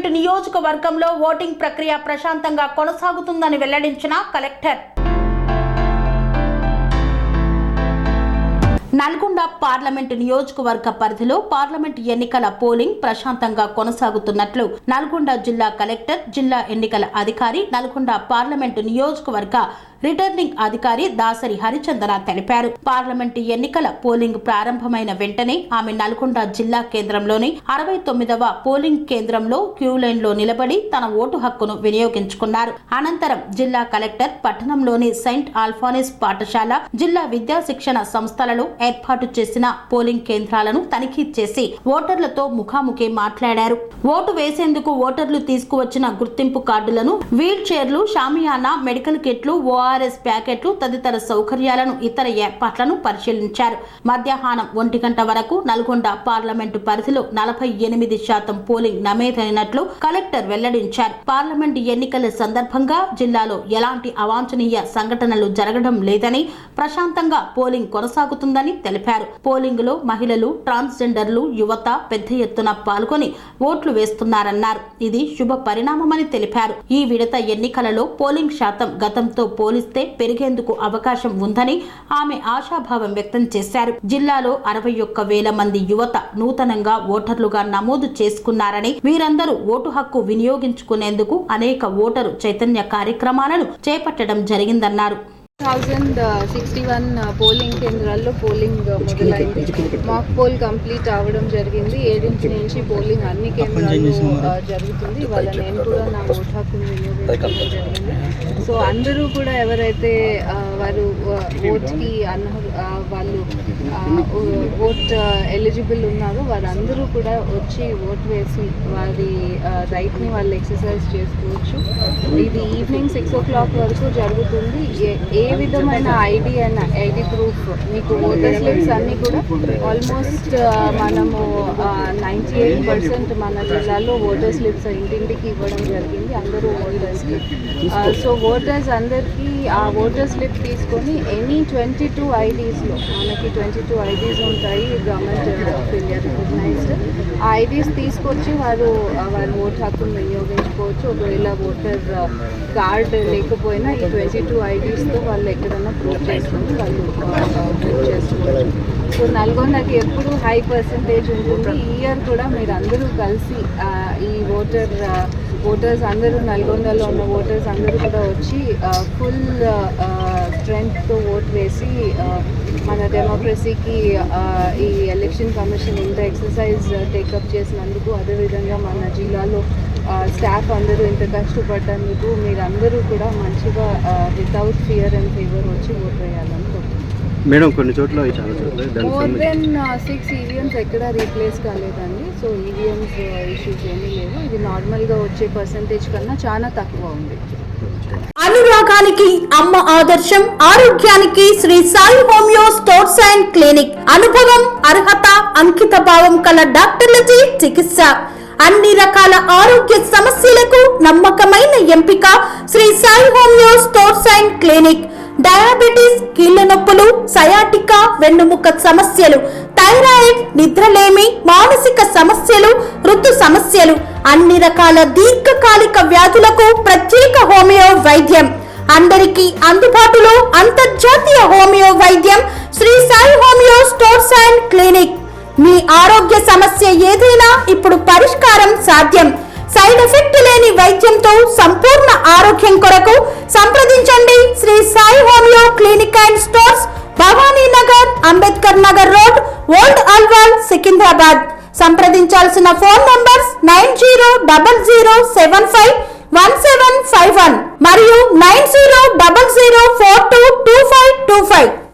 Parliament నియోజకవర్గంలో voting ప్రక్రియ ప్రశాంతంగా కొనసాగుతుందని వెల్లడించిన కలెక్టర్. నల్గొండ పార్లమెంటు నియోజకవర్గ పరిధిలో పార్లమెంటు ఎన్నికల పోలింగ్ ప్రశాంతంగా కొనసాగుతున్నట్లు నల్గొండ జిల్లా కలెక్టర్, జిల్లా ఎన్నికల అధికారి, నల్గొండ పార్లమెంటు నియోజకవర్గ రిటర్నింగ్ అధికారి దాసరి హరిచందన తెలిపారు. పార్లమెంటు ఎన్నికల పోలింగ్ ప్రారంభమైన వెంటనే ఆమె నల్గొండ జిల్లా కేంద్రంలోని 69వ పోలింగ్ కేంద్రంలో క్యూ లైన్ లో నిలబడి తన ఓటు హక్కును వినియోగించుకున్నారు. అనంతరం జిల్లా కలెక్టర్ పట్టణంలోని సెయింట్ ఆల్ఫానిస్ పాఠశాల, జిల్లా విద్యా శిక్షణ సంస్థలలో ఏర్పాటు చేసిన పోలింగ్ కేంద్రాలను తనిఖీ చేసి ఓటర్లతో ముఖాముఖి మాట్లాడారు. ఓటు వేసేందుకు ఓటర్లు తీసుకువచ్చిన గుర్తింపు కార్డులను, వీల్ చైర్లు, షామియానా, మెడికల్ కిట్లు, ఓఆర్ఎస్ ప్యాకెట్లు తదితర సౌకర్యాలను, ఇతర ఏర్పాట్లను పరిశీలించారు. మధ్యాహ్నం 1 గంట వరకు నల్గొండ పార్లమెంటు పరిధిలో 48% పోలింగ్ నమోదైనట్లు కలెక్టర్ వెల్లడించారు. పార్లమెంటు ఎన్నికల సందర్భంగా జిల్లాలో ఎలాంటి అవాంఛనీయ సంఘటనలు జరగడం లేదని, ప్రశాంతంగా పోలింగ్ కొనసాగుతుందని తెలిపారు. పోలింగ్ లో మహిళలు, ట్రాన్స్జెండర్లు, యువత పెద్ద ఎత్తున పాల్గొని ఓట్లు వేస్తున్నారన్నారు. ఇది శుభ పరిణామమని తెలిపారు. ఈ విడత ఎన్నికలలో పోలింగ్ శాతం గతంతో పోలిస్తే పెరిగేందుకు అవకాశం ఉందని ఆమె ఆశాభావం వ్యక్తం చేశారు. జిల్లాలో 61,000 మంది యువత నూతనంగా ఓటర్లుగా నమోదు చేసుకున్నారని, వీరందరూ ఓటు హక్కు వినియోగించుకునేందుకు అనేక ఓటరు చైతన్య కార్యక్రమాలను చేపట్టడం జరిగిందన్నారు. 1061 పోలింగ్ కేంద్రాల్లో పోలింగ్ మొదలైంది. మాక్ పోల్ కంప్లీట్ అవ్వడం జరిగింది. 7 నుంచి పోలింగ్ అన్ని కేంద్రాల్లో జరుగుతుంది. ఇవాళ నేను కూడా నా ఓటు హక్కును వినియోగించడం జరిగింది. సో అందరూ కూడా ఎవరైతే వారు ఓట్కి వాళ్ళు ఓట్ ఎలిజిబుల్ ఉన్నారో వారందరూ కూడా వచ్చి ఓట్ వేసి వారి రైట్ని వాళ్ళు ఎక్సర్సైజ్ చేసుకోవచ్చు. ఇది ఈవినింగ్ 6 o'clock వరకు జరుగుతుంది. ఏ విధమైన ఐడి ప్రూఫ్ మీకు ఓటర్ స్లిప్స్ అన్నీ కూడా ఆల్మోస్ట్ మనము 98% మన జిల్లాలో ఓటర్ స్లిప్స్ ఇంటింటికి ఇవ్వడం జరిగింది అందరూ ఓటర్స్కి. సో ఓటర్స్ అందరికీ ఆ ఓటర్ స్లిప్ తీసుకొని ఎనీ 22 ఐడీస్లో మనకి 22 ఐడీస్ ఉంటాయి గవర్నమెంట్ ఆఫ్ ఇండియా రికగ్నైజ్డ్. ఆ ఐడీస్ తీసుకొచ్చి వారు ఓటు హక్కును వినియోగించుకోవచ్చు. ఒకవేళ ఓటర్ కార్డ్ లేకపోయినా ఈ 22 ఐడీస్తో వాళ్ళు ఎక్కడన్నా ప్రూవ్ చేసుకొని వాళ్ళు ప్రూవ్ చేసుకోవచ్చు. సో నల్గొండకి ఎప్పుడు హై పర్సంటేజ్ ఉంటుంది. ఈ ఇయర్ కూడా మీరు అందరూ కలిసి ఈ ఓటర్స్ అందరూ నల్గొండలో ఉన్న ఓటర్స్ అందరూ కూడా వచ్చి ఫుల్ స్ట్రెంగ్త్తో ఓట్ వేసి మన డెమోక్రసీకి ఈ ఎలక్షన్ కమిషన్ ఇంత ఎక్సర్సైజ్ టేకప్ చేసినందుకు, అదేవిధంగా మన జిల్లాలో స్టాఫ్ అందరూ ఇంత కష్టపడ్డందుకు మీరందరూ కూడా మంచిగా వితౌట్ ఫియర్ అండ్ ఫేవర్ వచ్చి ఓట్ వేయాలనుకుంటున్నాను. మేడం కొన్ని చోట్ల మోర్ దెన్ 6 ఈవీఎంస్ ఎక్కడ రీప్లేస్ కాలేదండి. సో ఈవీఎంస్ ఇష్యూస్ ఏమీ లేవు. ఇది నార్మల్గా వచ్చే పర్సంటేజ్ కన్నా చాలా తక్కువ ఉంది. అనురాగానికి అమ్మ ఆదర్శం, ఆరోగ్యానికి Sri Sai homeo stores and clinic. అనుభవం, అర్హత, అంకిత భావం కల డాక్టర్లచే చికిత్స. అన్ని రకాల ఆరోగ్య సమస్యలకు నమ్మకమైన ఎంపిక Sri Sai homeo stores and clinic. Diabetes, కీళ్ల నొప్పులు, సయాటికా, వెన్నుముక సమస్యలు, థైరాయిడ్, నిద్రలేమి, మానసిక సమస్యలు, ఋతు సమస్యలు, అన్ని రకాల దీర్ఘకాలిక వ్యాధులకు ప్రత్యేక హోమియో వైద్యం. అందరికీ అందుబాటులో అంతర్జాతీయ హోమియో వైద్యం Shri Sai homeo stores and clinic. మీ ఆరోగ్య సమస్య ఏదైనా ఇప్పుడు పరిష్కారం సాధ్యం. సైడ్ ఎఫెక్ట్ లేని వైద్యంతో సంపూర్ణ ఆరోగ్యం కొరకు సంప్రదించండి Shri Sai homeo clinic and stores, Bhavani Nagar, Ambedkar Nagar road, old Alwal, Secunderabad. సంప్రదించాల్సిన ఫోన్ నంబర్స్ 9000751751 మరియు 9000422525.